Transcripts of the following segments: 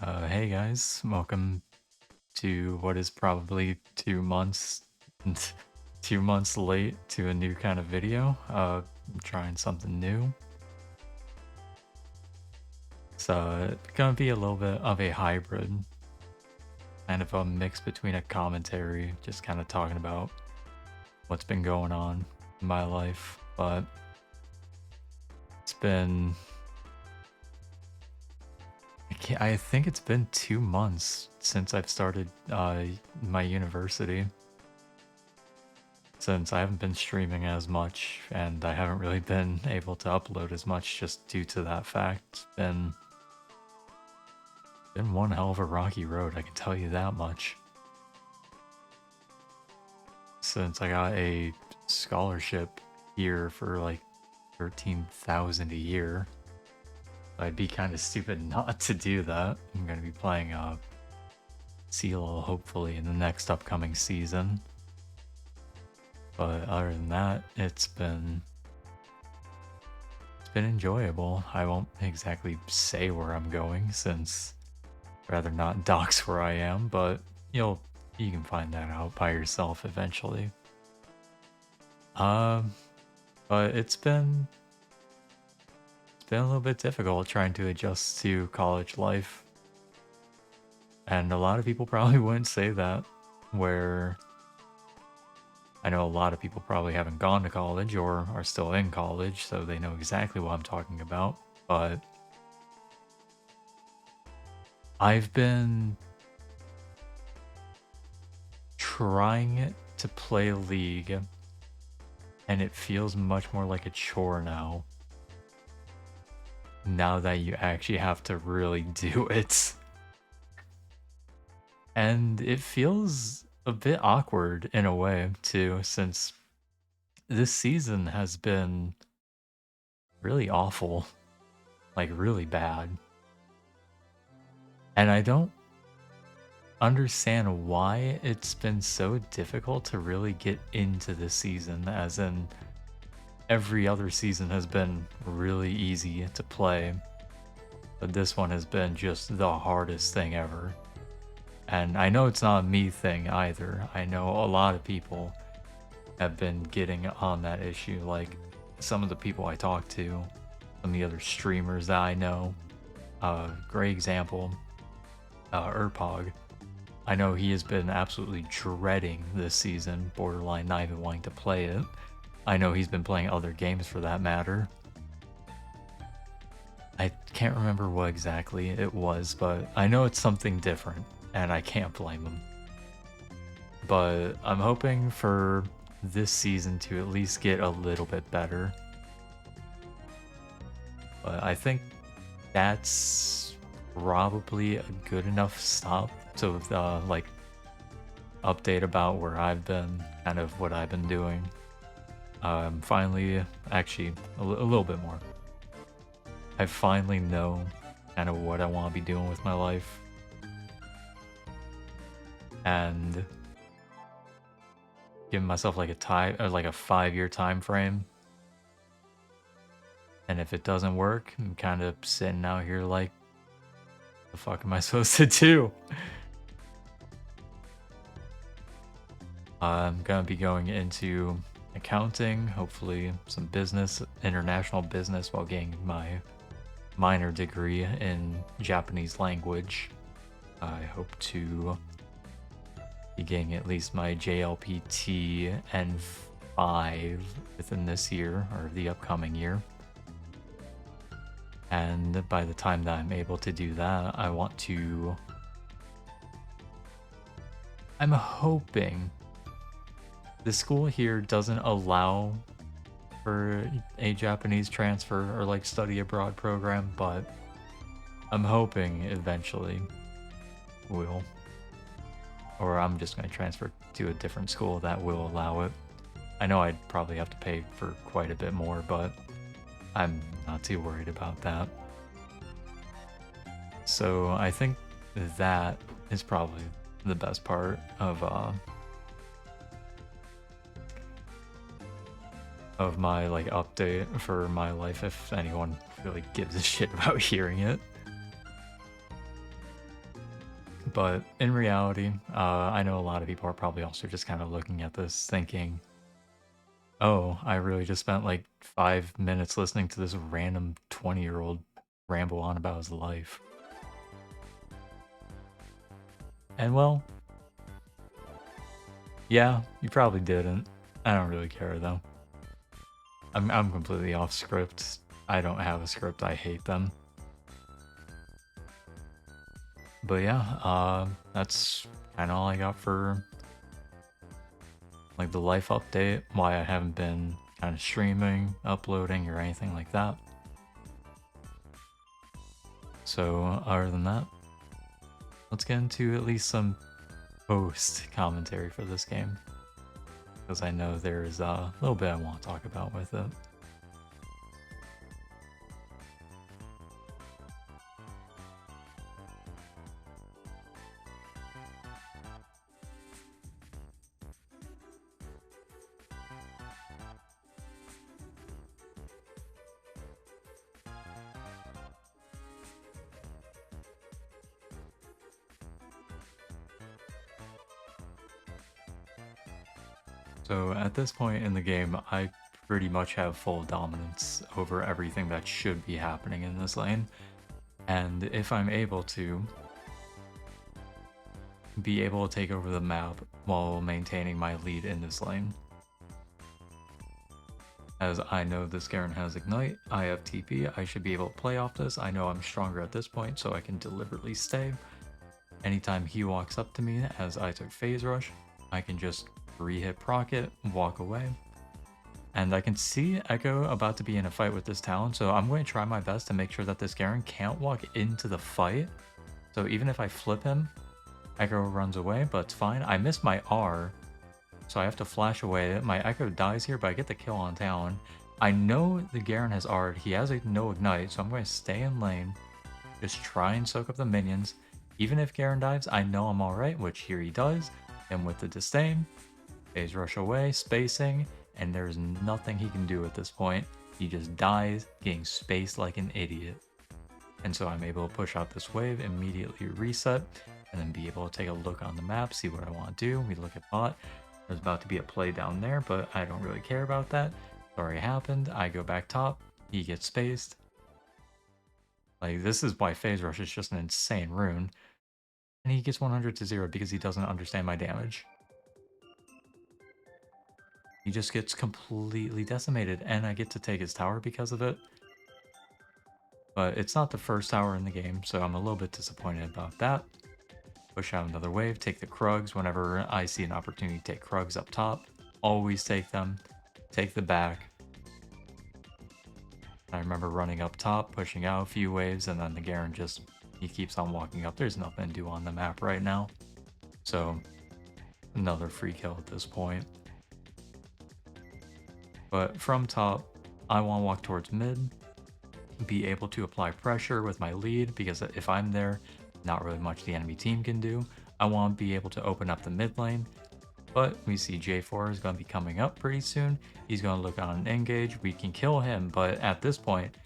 Hey guys, welcome to what is probably 2 months, 2 months late to a new kind of video. I'm trying something new. So it's gonna be a little bit of a hybrid, kind of a mix between a commentary, just kind of talking about what's been going on in my life. But it's been, I think it's been 2 months since I've started my university. Since I haven't been streaming as much and I haven't really been able to upload as much just due to that fact. It's been one hell of a rocky road, I can tell you that much. Since I got a scholarship here for like 13,000 a year, I'd be kind of stupid not to do that. I'm going to be playing CeeLo hopefully in the next upcoming season. But other than that, it's been enjoyable. I won't exactly say where I'm going since I'd rather not dox where I am, but you can find that out by yourself eventually. Um, but it's been a little bit difficult trying to adjust to college life. And a lot of people probably wouldn't say that, where I know a lot of people probably haven't gone to college or are still in college, so they know exactly what I'm talking about. But I've been trying to play League, and it feels much more like a chore now. Now that you actually have to really do it. And it feels a bit awkward in a way, too, since this season has been really awful, like really bad. And I don't understand why it's been so difficult to really get into this season, as in every other season has been really easy to play, but this one has been just the hardest thing ever. And I know it's not a me thing either. I know a lot of people have been getting on that issue, like some of the people I talk to, some of the other streamers that I know. Great example, Urpog. I know he has been absolutely dreading this season, borderline not even wanting to play it. I know he's been playing other games for that matter. I can't remember what exactly it was, but I know it's something different, and I can't blame him. But I'm hoping for this season to at least get a little bit better. But I think that's probably a good enough stop to like update about where I've been, kind of what I've been doing. Finally, actually, a little bit more. I finally know kind of what I want to be doing with my life. And giving myself like a time, or like a 5-year time frame. And if it doesn't work, I'm kind of sitting out here like, the fuck am I supposed to do? I'm gonna be going into accounting, hopefully some business, international business, while getting my minor degree in Japanese language. I hope to be getting at least my JLPT N5 within this year or the upcoming year. And by the time that I'm able to do that, I'm hoping the school here doesn't allow for a Japanese transfer or like study abroad program, but I'm hoping eventually will. Or I'm just going to transfer to a different school that will allow it. I know I'd probably have to pay for quite a bit more, but I'm not too worried about that. So I think that is probably the best part of my like update for my life, if anyone really gives a shit about hearing it. But in reality, I know a lot of people are probably also just kind of looking at this thinking, oh, I really just spent like 5 minutes listening to this random 20-year-old ramble on about his life. And well, yeah, you probably didn't. I don't really care though. I'm completely off script. I don't have a script. I hate them. But yeah, that's kind of all I got for like the life update. Why I haven't been kind of streaming, uploading, or anything like that. So other than that, let's get into at least some post commentary for this game, because I know there's a little bit I want to talk about with it. So at this point in the game, I pretty much have full dominance over everything that should be happening in this lane. And if I'm able to be able to take over the map while maintaining my lead in this lane. As I know this Garen has Ignite, I have TP, I should be able to play off this. I know I'm stronger at this point, so I can deliberately stay. Anytime he walks up to me as I took Phase Rush, I can just 3-hit proc it, walk away. And I can see Echo about to be in a fight with this Talon, so I'm going to try my best to make sure that this Garen can't walk into the fight. So even if I flip him, Echo runs away, but it's fine. I missed my R, so I have to flash away. My Echo dies here, but I get the kill on Talon. I know the Garen has R'd. He has no Ignite, so I'm going to stay in lane. Just try and soak up the minions. Even if Garen dives, I know I'm alright, which here he does. And with the Disdain, Phase Rush away, spacing, and there's nothing he can do at this point. He just dies, getting spaced like an idiot. And so I'm able to push out this wave, immediately reset, and then be able to take a look on the map, see what I want to do. We look at bot. There's about to be a play down there, but I don't really care about that. It's already happened. I go back top. He gets spaced. Like, this is why Phase Rush is just an insane rune. And he gets 100 to 0 because he doesn't understand my damage. He just gets completely decimated, and I get to take his tower because of it. But it's not the first tower in the game, so I'm a little bit disappointed about that. Push out another wave, take the Krugs whenever I see an opportunity to take Krugs up top. Always take them, take the back. I remember running up top, pushing out a few waves, and then the Garen just, he keeps on walking up. There's nothing to do on the map right now. So, another free kill at this point. But from top, I want to walk towards mid, be able to apply pressure with my lead, because if I'm there, not really much the enemy team can do. I want to be able to open up the mid lane, but we see J4 is going to be coming up pretty soon. He's going to look on an engage. We can kill him, but at this point,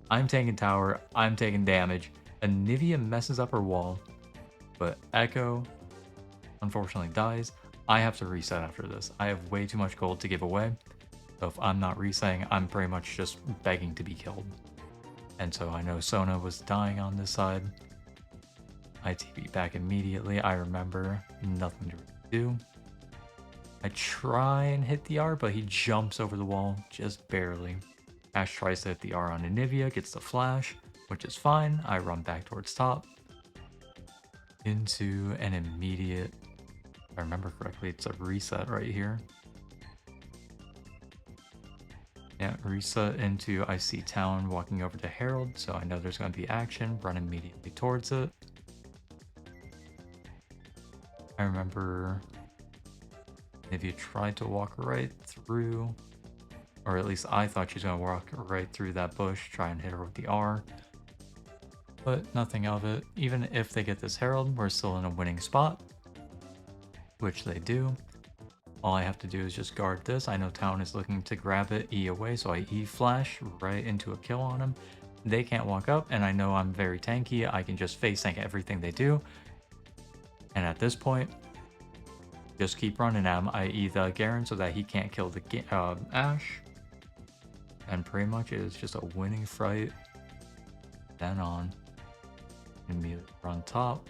I'm taking tower, I'm taking damage. Anivia messes up her wall, but Echo unfortunately dies. I have to reset after this. I have way too much gold to give away, so if I'm not resetting, I'm pretty much just begging to be killed. And so I know Sona was dying on this side. I TP back immediately. I remember nothing to do. I try and hit the R, but he jumps over the wall just barely. Ash tries to hit the R on Anivia, gets the flash, which is fine. I run back towards top. Into an immediate, if I remember correctly, it's a reset right here. Yeah, reset into, I see Talon walking over to Herald, so I know there's going to be action. Run immediately towards it. I remember if you tried to walk right through, or at least I thought she was going to walk right through that bush, try and hit her with the R, but nothing of it. Even if they get this Herald, we're still in a winning spot, which they do. All I have to do is just guard this. I know Talon is looking to grab it, E away, so I E flash right into a kill on him. They can't walk up, and I know I'm very tanky. I can just face tank everything they do. And at this point, just keep running at him, i.e. the Garen, so that he can't kill the Ashe. And pretty much it is just a winning fight. Then on. Immediately run top.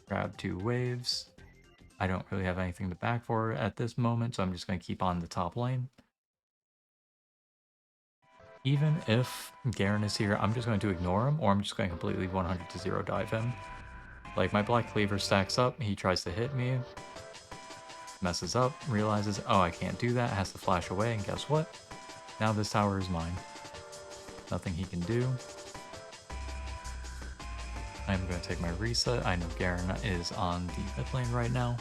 Grab 2 waves. I don't really have anything to back for at this moment, so I'm just going to keep on the top lane. Even if Garen is here, I'm just going to ignore him, or I'm just going to completely 100 to 0 dive him. Like, my Black Cleaver stacks up, he tries to hit me, messes up, realizes, oh, I can't do that, has to flash away, and guess what? Now this tower is mine. Nothing he can do. I'm going to take my reset. I know Garen is on the mid lane right now.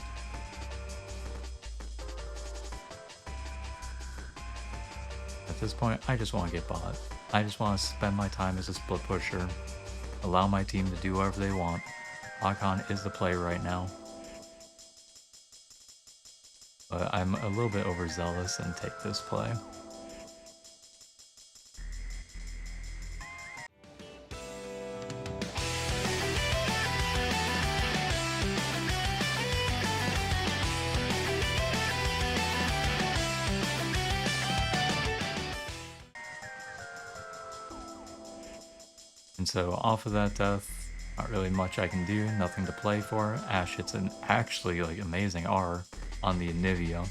At this point, I just want to get bot. I just want to spend my time as a split pusher, allow my team to do whatever they want. Akon is the play right now. But I'm a little bit overzealous and take this play. And so off of that death, not really much I can do, nothing to play for. Ashe hits an actually like amazing R on the Anivia.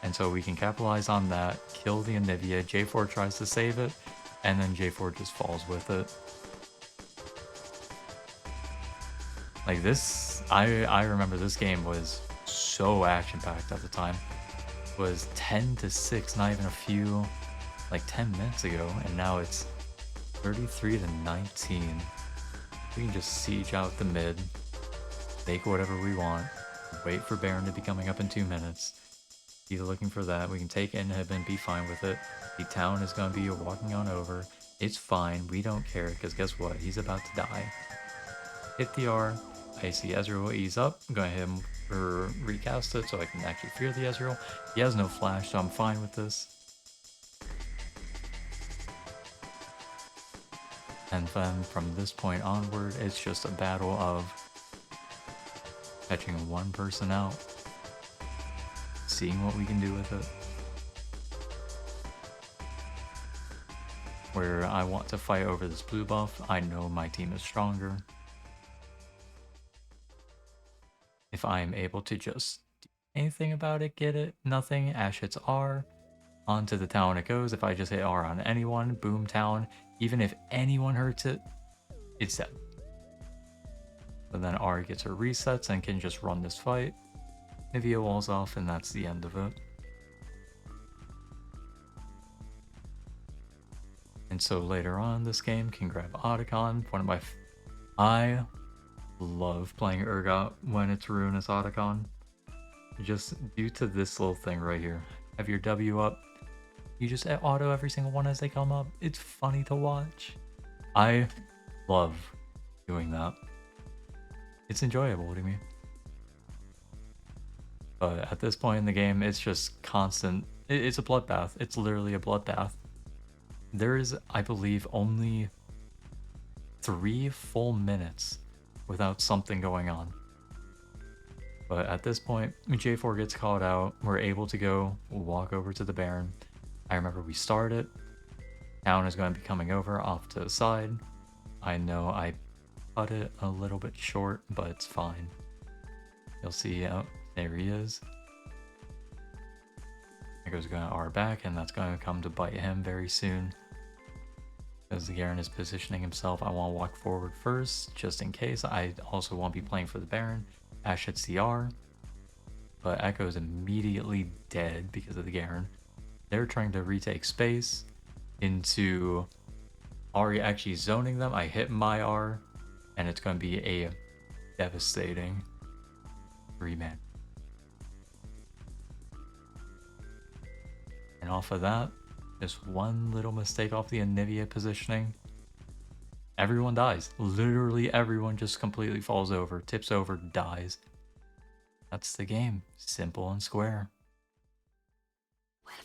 And so we can capitalize on that, kill the Anivia, J4 tries to save it, and then J4 just falls with it. Like this, I remember this game was so action-packed at the time. It was 10 to 6, not even a few, like 10 minutes ago, and now it's 33 to 19. We can just siege out the mid, make whatever we want, wait for Baron to be coming up in 2 minutes. He's looking for that. We can take inhib and be fine with it. The town is going to be walking on over. It's fine. We don't care because guess what? He's about to die. Hit the R. I see Ezreal ease up. I'm going to hit him for recast it so I can actually fear the Ezreal. He has no flash, so I'm fine with this. And then from this point onward, it's just a battle of catching one person out, seeing what we can do with it. Where I want to fight over this blue buff, I know my team is stronger. If I am able to just do anything about it, get it, nothing, Ashe hits R, onto the town it goes. If I just hit R on anyone, boom, town. Even if anyone hurts it, it's dead. But then R gets her resets and can just run this fight. Nivea walls off and that's the end of it. And so later on this game can grab Otacon, one of my... I love playing Urgot when it's Ruinous Otacon. Just due to this little thing right here. Have your W up. You just auto every single one as they come up. It's funny to watch. I love doing that. It's enjoyable to me. But at this point in the game, it's just constant. It's a bloodbath. It's literally a bloodbath. There is, I believe, only 3 full minutes without something going on. But at this point, J4 gets called out. We're able to go walk over to the Baron. I remember we started. Town is going to be coming over off to the side. I know I cut it a little bit short, but it's fine. You'll see, there he is. Echo's going to R back, and that's going to come to bite him very soon. As the Garen is positioning himself, I want to walk forward first, just in case. I also won't be playing for the Baron. Ashe hits the R, but Echo is immediately dead because of the Garen. They're trying to retake space into Ahri actually zoning them. I hit my R, and it's going to be a devastating 3-man. And off of that, just one little mistake off the Anivia positioning. Everyone dies. Literally everyone just completely falls over, tips over, dies. That's the game. Simple and square. Well,